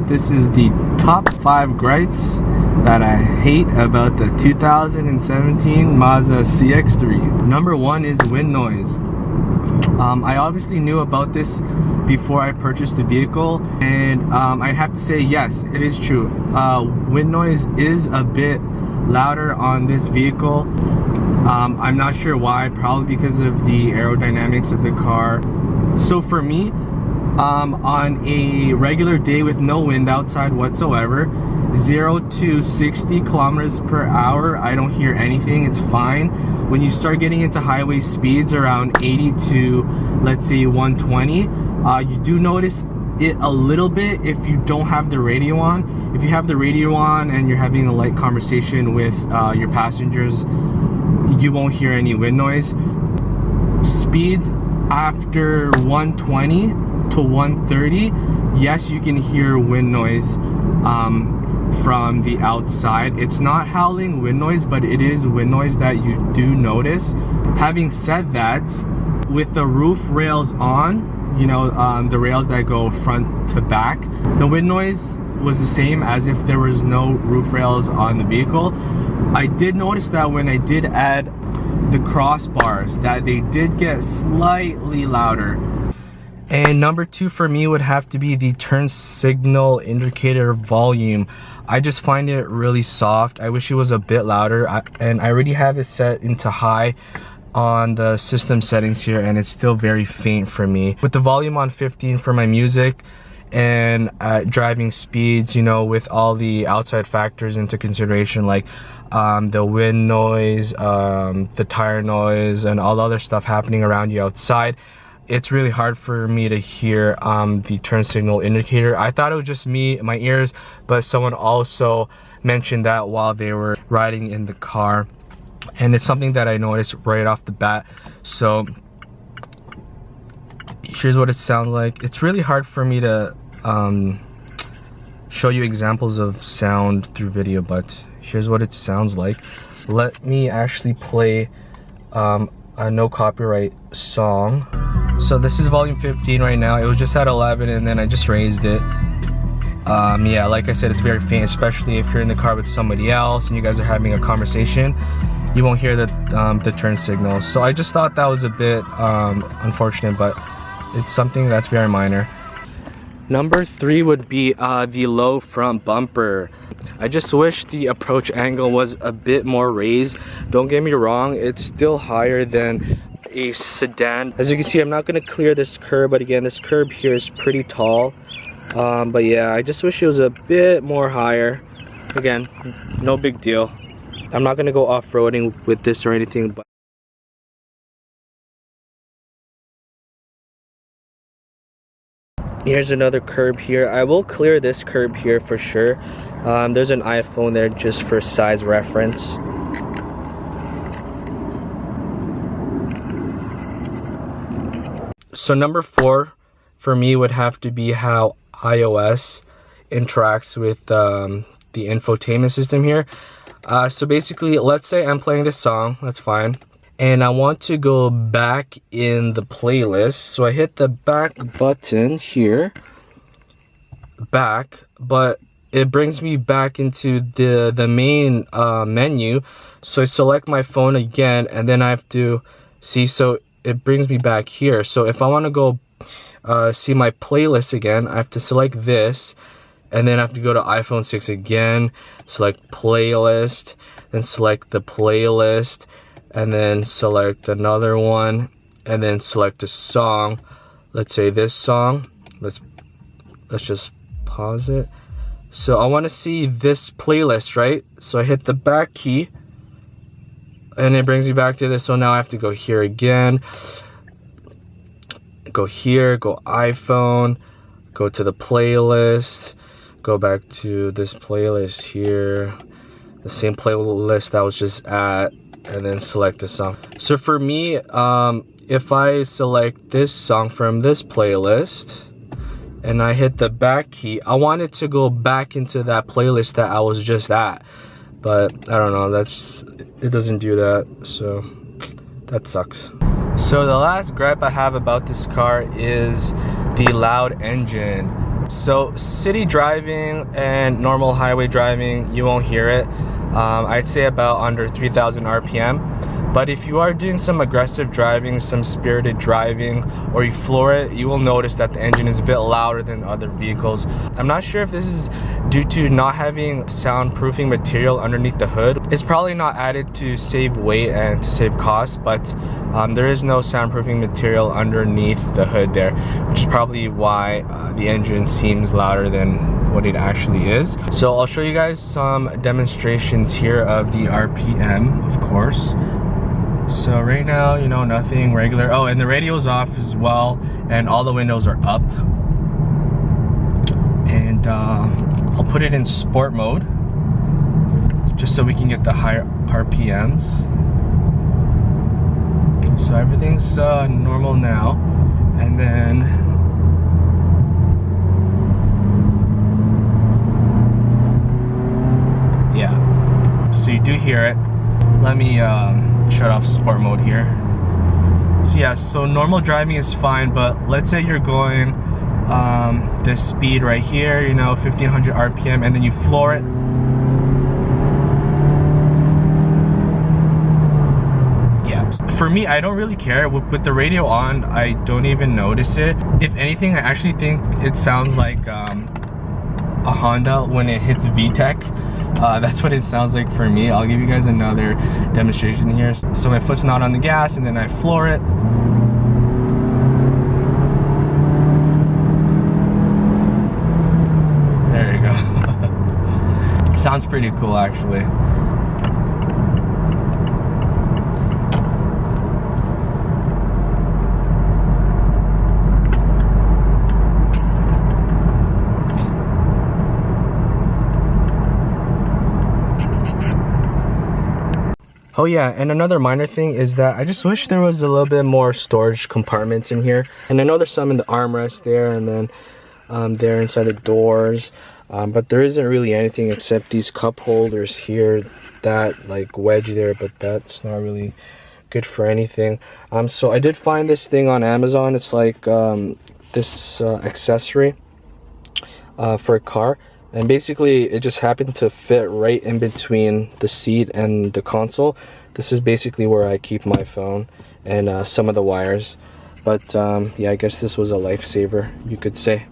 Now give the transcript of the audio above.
This is the top 5 gripes that I hate about the 2017 Mazda CX-3. Number 1 is wind noise. I obviously knew about this before I purchased the vehicle, and I'd have to say yes, it is true. Wind noise is a bit louder on this vehicle. I'm not sure why, probably because of the aerodynamics of the car. So for me, on a regular day with no wind outside whatsoever, 0 to 60 kilometers per hour, I don't hear anything, it's fine. When you start getting into highway speeds around 80 to, let's say, 120, you do notice it a little bit if you don't have the radio on. If you have the radio on and you're having a light conversation with your passengers, you won't hear any wind noise. Speeds after 120 to 130, yes, you can hear wind noise from the outside. It's not howling wind noise, but it is wind noise that you do notice. Having said that, with the roof rails on, you know, the rails that go front to back, the wind noise was the same as if there was no roof rails on the vehicle. I did notice that when I did add the crossbars, that they did get slightly louder. And number 2 for me would have to be the turn signal indicator volume. I just find it really soft. I wish it was a bit louder, and I already have it set into high on the system settings here, and it's still very faint for me. With the volume on 15 for my music and driving speeds, you know, with all the outside factors into consideration, like the wind noise, the tire noise, and all the other stuff happening around you outside, it's really hard for me to hear the turn signal indicator. I thought it was just me, my ears, but someone also mentioned that while they were riding in the car, and it's something that I noticed right off the bat. So here's what it sounds like. It's really hard for me to show you examples of sound through video, but here's what it sounds like. Let me actually play a no copyright song. So this is volume 15 right now. It was just at 11 and then I just raised it. Yeah, like I said, it's very faint, especially if you're in the car with somebody else and you guys are having a conversation. You won't hear the turn signals. So I just thought that was a bit unfortunate, but it's something that's very minor. Number 3 would be the low front bumper. I just wish the approach angle was a bit more raised. Don't get me wrong, it's still higher than a sedan. As you can see, I'm not going to clear this curb, but again, this curb here is pretty tall. But yeah, I just wish it was a bit more higher. Again, no big deal. I'm not going to go off-roading with this or anything, but here's another curb here. I will clear this curb here for sure. There's an iPhone there just for size reference. So number 4 for me would have to be how iOS interacts with the infotainment system here. So basically, let's say I'm playing this song, that's fine, and I want to go back in the playlist. So I hit the back button here, back, but it brings me back into the main menu. So I select my phone again, and then I have to see, so it brings me back here. So if I want to go see my playlist again, I have to select this, and then I have to go to iPhone 6 again, select playlist, then select the playlist, and then select another one, and then select a song. Let's say this song. Let's just pause it. So I want to see this playlist, right? So I hit the back key, and it brings me back to this. So now I have to go here again, go here, go iPhone, go to the playlist, go back to this playlist here, the same playlist I was just at, and then select a song. So for me, if I select this song from this playlist and I hit the back key, I want it to go back into that playlist that I was just at, but I don't know, it doesn't do that, so that sucks. So the last gripe I have about this car is the loud engine. So city driving and normal highway driving, you won't hear it. I'd say about under 3,000 RPM. But if you are doing some aggressive driving, some spirited driving, or you floor it, you will notice that the engine is a bit louder than other vehicles. I'm not sure if this is due to not having soundproofing material underneath the hood. It's probably not added to save weight and to save cost, but there is no soundproofing material underneath the hood there, which is probably why the engine seems louder than what it actually is. So I'll show you guys some demonstrations here of the RPM, of course. So right now, you know, nothing regular. Oh, and the radio's off as well, and all the windows are up. And I'll put it in sport mode, just so we can get the higher RPMs. So everything's normal now. And then yeah, so you do hear it. Let me shut off sport mode here. So yeah, so normal driving is fine, but let's say you're going this speed right here, you know, 1500 RPM, and then you floor it. Yeah, for me, I don't really care. With the radio on, I don't even notice it. If anything, I actually think it sounds like a Honda when it hits VTEC. That's what it sounds like for me. I'll give you guys another demonstration here. So my foot's not on the gas, and then I floor it. There you go. Sounds pretty cool, actually. Oh yeah, and another minor thing is that I just wish there was a little bit more storage compartments in here. And I know there's some in the armrest there, and then there inside the doors. But there isn't really anything except these cup holders here, that like wedge there, but that's not really good for anything. So I did find this thing on Amazon. It's like this accessory for a car. And basically, it just happened to fit right in between the seat and the console. This is basically where I keep my phone and some of the wires. But yeah, I guess this was a lifesaver, you could say.